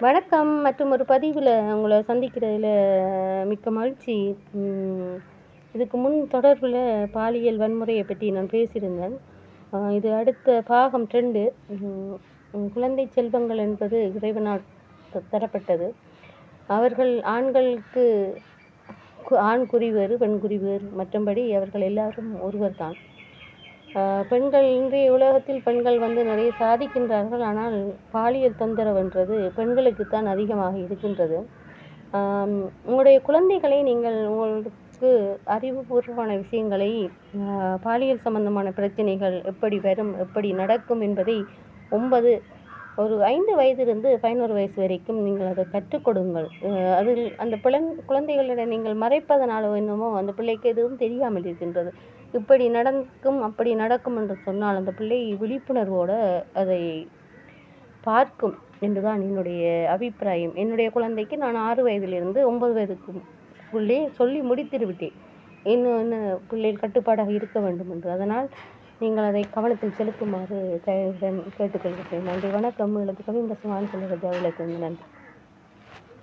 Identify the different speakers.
Speaker 1: வணக்கம். மற்றும் ஒரு பதிவுல உங்கள சந்திக்கிறதுல மிக்க மகிழ்ச்சி. ம் இதுக்கு முன் தொடர்புல பாலியல் வன்முறைய பத்தி நான் பேசியிருந்தேன். இது அடுத்த பாகம் 2. ம் குழந்தை செல்வங்கள் என்பது இறைவனால் தரப்பட்டது. அவர்கள் ஆண்களுக்கு ஆண் குறி வேறு, பெண் குறி வேறு. மற்றபடி அவர்கள் எல்லாரும் ஒருவர் தான். பெண்கள் இன்றைய உலகத்தில் பெண்கள் நிறைய சாதிக்கின்றார்கள். ஆனால் பாலியல் தொந்தரவுன்றது பெண்களுக்குத்தான் அதிகமாக இருக்கின்றது. உங்களுடைய குழந்தைகளை நீங்கள் உங்களுக்கு அறிவுபூர்வமான விஷயங்களை பாலியல் சம்பந்தமான பிரச்சனைகள் எப்படி வரும், எப்படி நடக்கும் என்பதை 5 வயதிலிருந்து 11 வயசு வரைக்கும் நீங்கள் அதை கற்றுக் கொடுங்கள். அதில் அந்த குழந்தைகளிடம் நீங்கள் மறைப்பதனால என்னமோ அந்த பிள்ளைக்கு எதுவும் தெரியாமல் இருக்கின்றது. இப்படி நடக்கும் அப்படி நடக்கும் என்று சொன்னால் அந்த பிள்ளை விழிப்புணர்வோடு அதை பார்க்கும் என்றுதான் என்னுடைய அபிப்பிராயம். என்னுடைய குழந்தைக்கு நான் 6 வயதிலிருந்து 9 வயதுக்குள்ளே சொல்லி முடித்திருவிட்டேன். இன்னும் பிள்ளைகள் கட்டுப்பாடாக இருக்க வேண்டும் என்று. அதனால் நீங்கள் அதை கவனத்தில் செலுத்துமாறு கேட்டுக்கொள்கிறேன். நன்றி. வணக்கம். எழுத்து கவிஞர் சுமான் செல்வராஜா. நன்றி.